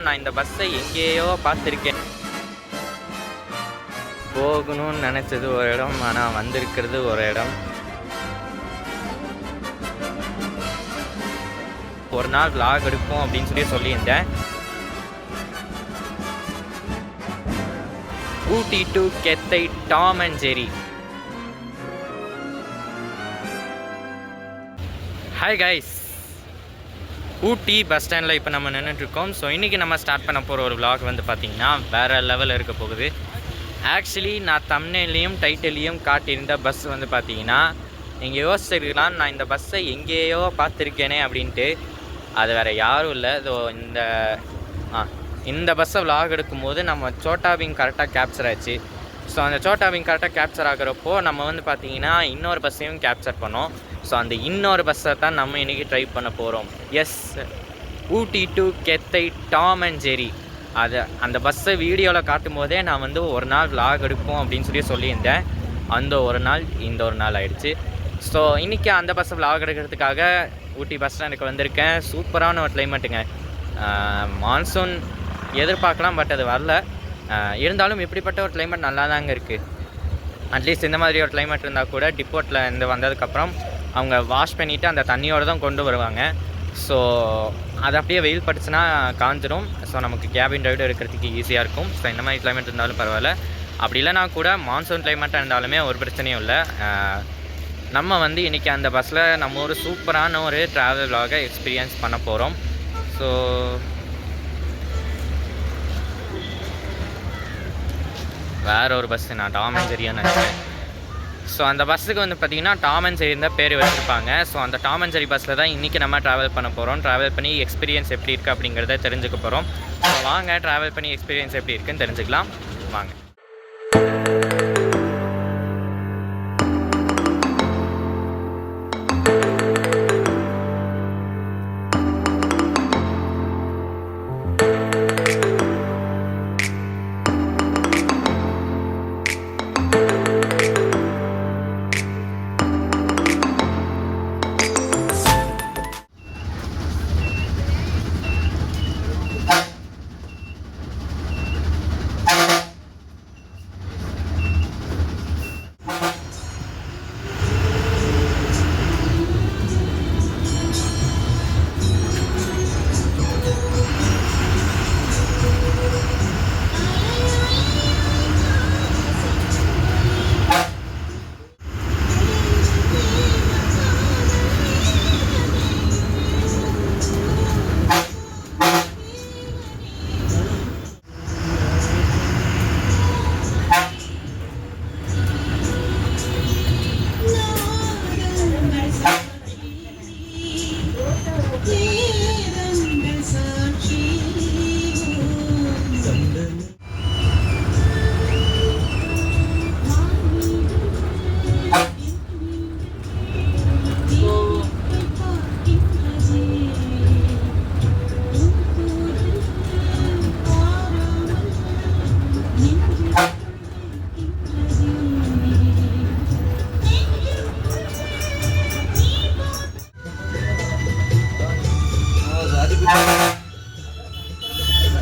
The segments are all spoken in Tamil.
நான் இந்த பஸ்ஸை எங்கேயோ பார்த்துருக்கேன். போகணும்னு நினச்சது ஒரு இடம், ஆனால் வந்திருக்கிறது ஒரு இடம். ஒரு நாள் vlog எடுப்போம் அப்படின்னு சொல்லியிருந்தேன். Ooty to Gethai Tom and Jerry. Hi guys, Ooty bus ஸ்டாண்டில் இப்போ நம்ம நின்றுட்டுருக்கோம். ஸோ இன்றைக்கி நம்ம ஸ்டார்ட் பண்ண போகிற ஒரு vlog வந்து பார்த்திங்கன்னா வேறு லெவலில் இருக்க போகுது. ஆக்சுவலி நான் தம்ப்நெயிலையும் டைட்டிலையும் காட்டியிருந்த பஸ் வந்து பார்த்திங்கன்னா, நீங்கள் யோசிச்சிருக்கலாம் நான் இந்த பஸ்ஸை எங்கேயோ பார்த்துருக்கேனே அப்படின்ட்டு. அது வேறு யாரும் இல்லை, இதோ இந்த பஸ்ஸை vlog எடுக்கும்போது நம்ம சோட்டா பீம் கரெக்டாக கேப்சர் ஆச்சு. ஸோ அந்த சோட்டா பீம் கரெக்டாக கேப்சர் ஆகிறப்போ நம்ம வந்து பார்த்திங்கன்னா இன்னொரு பஸ்ஸையும் கேப்சர் பண்ணோம். ஸோ அந்த இன்னொரு பஸ்ஸை தான் நம்ம இன்றைக்கி ட்ரை பண்ண போகிறோம். Yes, Ooty to Gethai Tom and Jerry. அந்த பஸ்ஸை வீடியோவில் காட்டும் போதே நான் வந்து ஒரு நாள் vlog எடுப்போம் அப்படின்னு சொல்லியிருந்தேன். அந்த ஒரு நாள் இந்த ஒரு நாள் ஆகிடுச்சு. ஸோ இன்றைக்கி அந்த பஸ்ஸை vlog எடுக்கிறதுக்காக ஊட்டி பஸ் ஸ்டாண்டுக்கு வந்திருக்கேன். சூப்பரான ஒரு கிளைமேட்டுங்க. மான்சூன் எதிர்பார்க்கலாம், பட் அது வரல. இருந்தாலும் இப்படிப்பட்ட ஒரு கிளைமேட் நல்லா தாங்க இருக்குது. அட்லீஸ்ட் இந்த மாதிரி ஒரு கிளைமேட் இருந்தால் கூட டிப்போட்டில் இருந்து வந்ததுக்கப்புறம் அவங்க வாஷ் பண்ணிவிட்டு அந்த தண்ணியோடு தான் கொண்டு வருவாங்க. ஸோ அது அப்படியே வெயில் பட்டுச்சுன்னா காஞ்சிடும். ஸோ நமக்கு கேபின் ரைடு எடுக்கிறதுக்கு ஈஸியாக இருக்கும். ஸோ இந்த மாதிரி கிளைமேட் இருந்தாலும் பரவாயில்ல. அப்படி இல்லைனா கூட மான்சூன் கிளைமேட்டாக இருந்தாலுமே ஒரு பிரச்சனையும் இல்லை. நம்ம வந்து இன்றைக்கி அந்த பஸ்ஸில் நம்ம ஒரு சூப்பரான ஒரு ட்ராவல் vlog எக்ஸ்பீரியன்ஸ் பண்ண போகிறோம். ஸோ வேறு ஒரு பஸ்ஸு நான் டாம் அண்ட் ஜெரின்னு நினச்சேன். ஸோ அந்த பஸ்ஸுக்கு வந்து பார்த்திங்கன்னா டாம் அண்ட் ஜெரி தான் பேர் வச்சுருப்பாங்க. ஸோ அந்த டாம் அண்ட் ஜெரி பஸ்ஸில் தான் இன்றைக்கி நம்ம ட்ராவல் பண்ண போகிறோம். ட்ராவல் பண்ணி எக்ஸ்பீரியன்ஸ் எப்படி இருக்குது அப்படிங்கிறத தெரிஞ்சுக்க போகிறோம். ஸோ வாங்க ட்ராவல் பண்ணி எக்ஸ்பீரியன்ஸ் எப்படி இருக்குன்னு தெரிஞ்சுக்கலாம் வாங்க.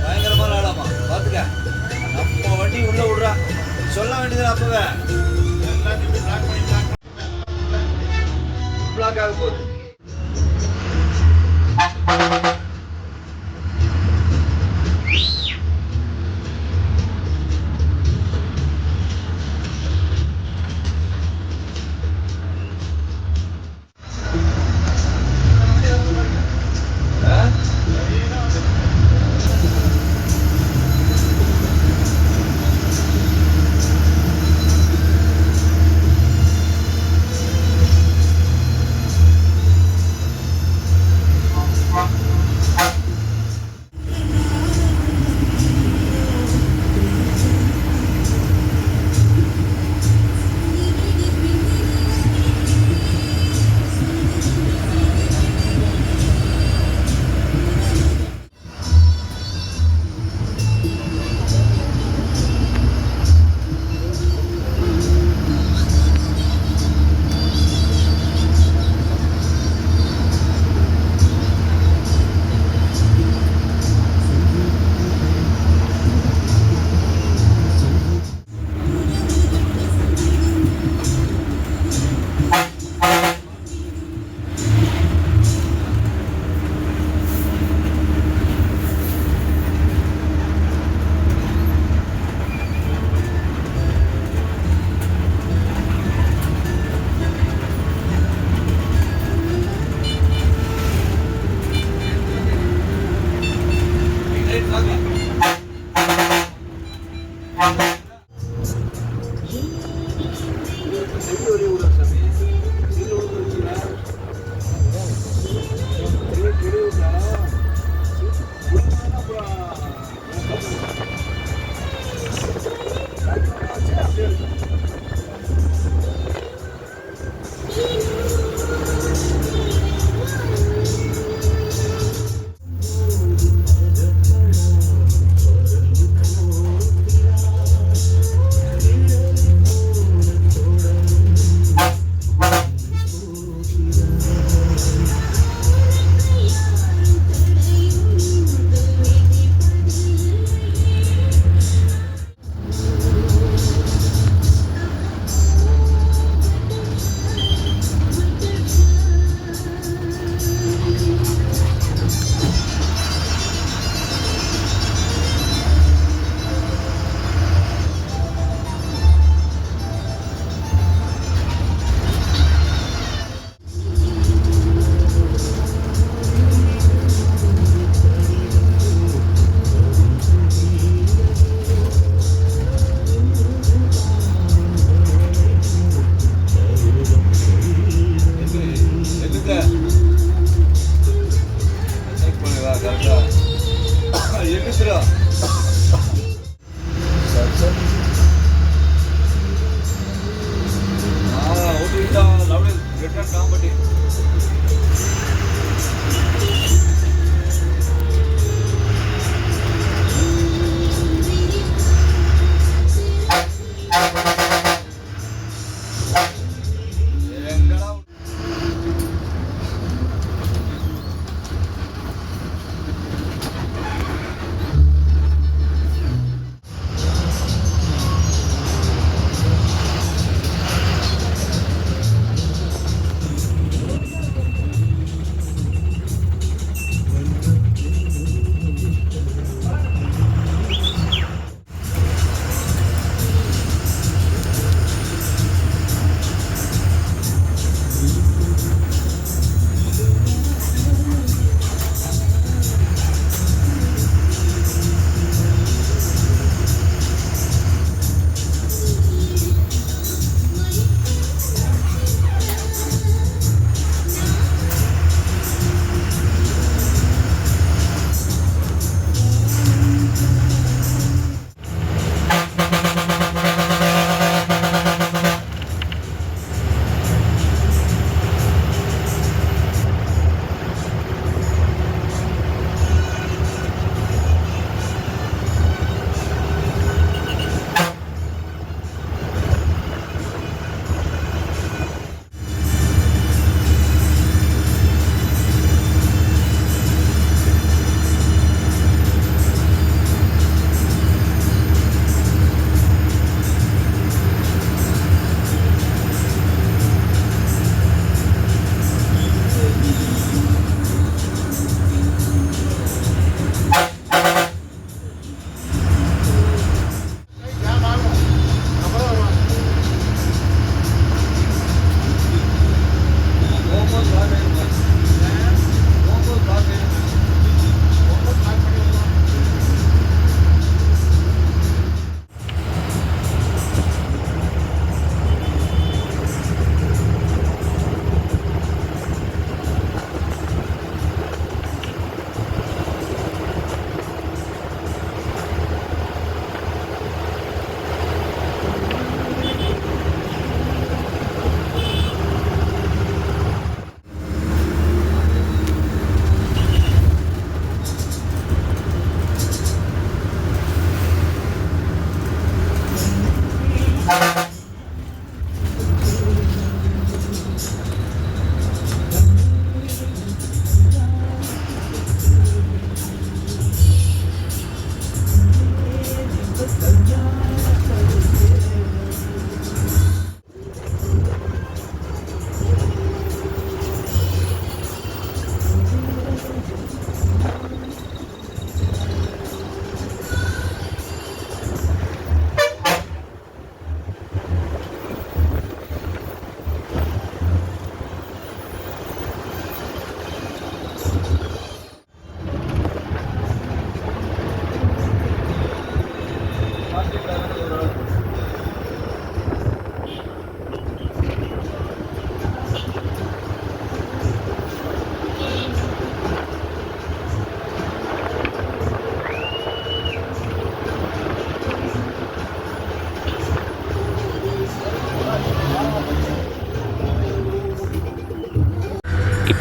பயங்கரமான ஆளாமா பாத்துக்க. நம்ம வண்டி உள்ள விடுறா, சொல்ல வேண்டியது அப்பவே பிளாக் ஆக போகுது. ரைட் வாங்க.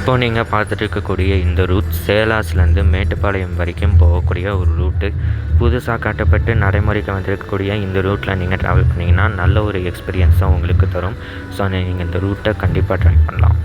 இப்போ நீங்கள் பார்த்துட்டு இருக்கக்கூடிய இந்த ரூட் சேலாஸ்லேருந்து மேட்டுப்பாளையம் வரைக்கும் போகக்கூடிய ஒரு ரூட்டு. புதுசாக கட்டப்பட்டு நடைமுறைக்கு வந்திருக்கக்கூடிய இந்த ரூட்டில் நீங்கள் ட்ராவல் பண்ணிங்கன்னா நல்ல ஒரு எக்ஸ்பீரியன்ஸாக உங்களுக்கு தரும். ஸோ நீங்கள் இந்த ரூட்டை கண்டிப்பாக ட்ரை பண்ணலாம்.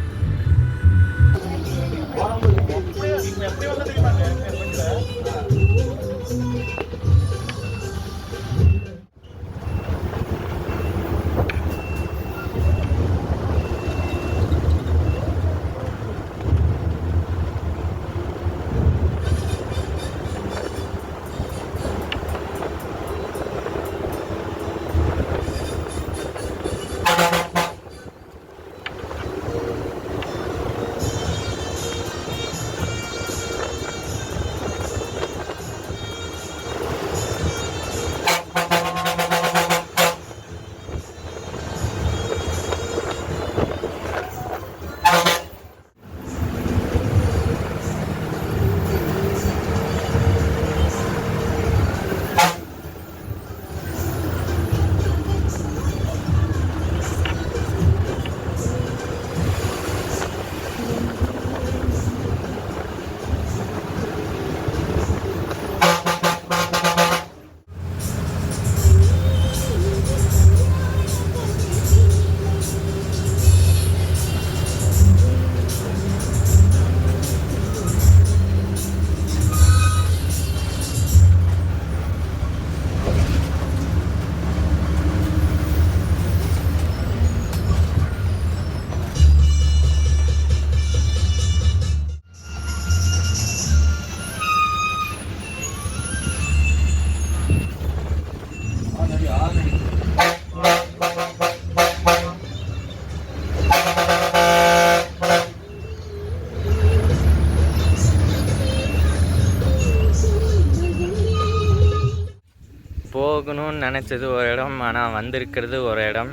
போகணும்னு நினச்சது ஒரு இடம், ஆனால் வந்திருக்கிறது ஒரு இடம்.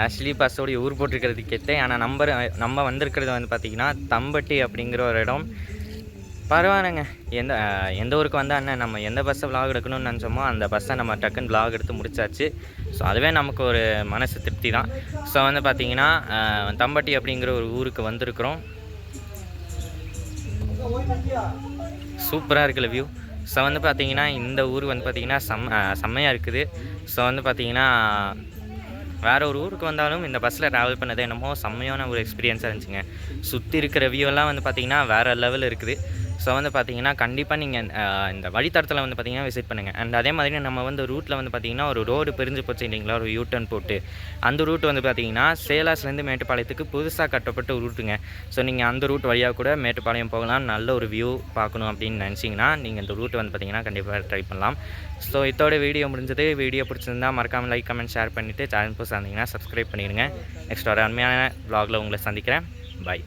ஆக்சுவலி பஸ்ஸோடைய ஊர் போட்டிருக்கிறது கேட்டேன், ஆனால் நம்ம வந்திருக்கிறது வந்து பார்த்திங்கன்னா தம்பட்டி அப்படிங்கிற ஒரு இடம். பரவாயில்லைங்க. எந்த ஊருக்கு வந்தால் என்ன, நம்ம எந்த பஸ்ஸை விலாக் எடுக்கணும்னு நினச்சோமோ அந்த பஸ்ஸை நம்ம டக்குன்னு விலாக் எடுத்து முடிச்சாச்சு. ஸோ அதுவே நமக்கு ஒரு மனசு திருப்தி தான். ஸோ வந்து பார்த்திங்கன்னா தம்பட்டி அப்படிங்கிற ஒரு ஊருக்கு வந்திருக்கிறோம். சூப்பராக இருக்குல்ல வியூ. ஸோ வந்து பார்த்திங்கன்னா இந்த ஊர் வந்து பார்த்திங்கன்னா செம்மையாக இருக்குது. ஸோ வந்து பார்த்திங்கன்னா வேறு ஒரு ஊருக்கு வந்தாலும் இந்த பஸ்ஸில் ட்ராவல் பண்ணது என்னமோ செம்மையான ஒரு எக்ஸ்பீரியன்ஸாக இருந்துச்சுங்க. சுற்றி இருக்கிற வியூவெல்லாம் வந்து பார்த்திங்கன்னா வேறு லெவல் இருக்குது. ஸோ வந்து பார்த்திங்கன்னா கண்டிப்பாக நீங்கள் இந்த வழித்தடத்தில் வந்து பார்த்திங்கன்னா விசிட் பண்ணுங்கள். அண்ட் அதே மாதிரி நம்ம வந்து ரூட்டில் வந்து பார்த்திங்கன்னா ஒரு ரோடு பிரிஞ்சு போச்சு இல்லைங்களா, ஒரு யூட்டர்ன் போட்டு. அந்த ரூட் வந்து பார்த்திங்கன்னா சேலாஸ்லேருந்து மேட்டுப்பாளையத்துக்கு புதுசாக கட்டப்பட்ட ரூட்டுங்க. ஸோ நீங்கள் அந்த ரூட் வழியாக கூட மேட்டுப்பாளையம் போகலாம். நல்ல ஒரு வியூ பார்க்கணும் அப்படின்னு நினச்சிங்கன்னா நீங்கள் இந்த ரூட் வந்து பார்த்திங்கன்னா கண்டிப்பாக ட்ரை பண்ணலாம். ஸோ இதோட வீடியோ முடிஞ்சது. வீடியோ பிடிச்சிருந்தா மறக்காமல் லைக், கமெண்ட், ஷேர் பண்ணிவிட்டு சேனல் புதுசாக இருந்தீங்கன்னா சப்ஸ்கிரைப் பண்ணிடுங்க. நெக்ஸ்ட் ஒரு அருமையான vlogல உங்களை சந்திக்கிறேன். பாய்.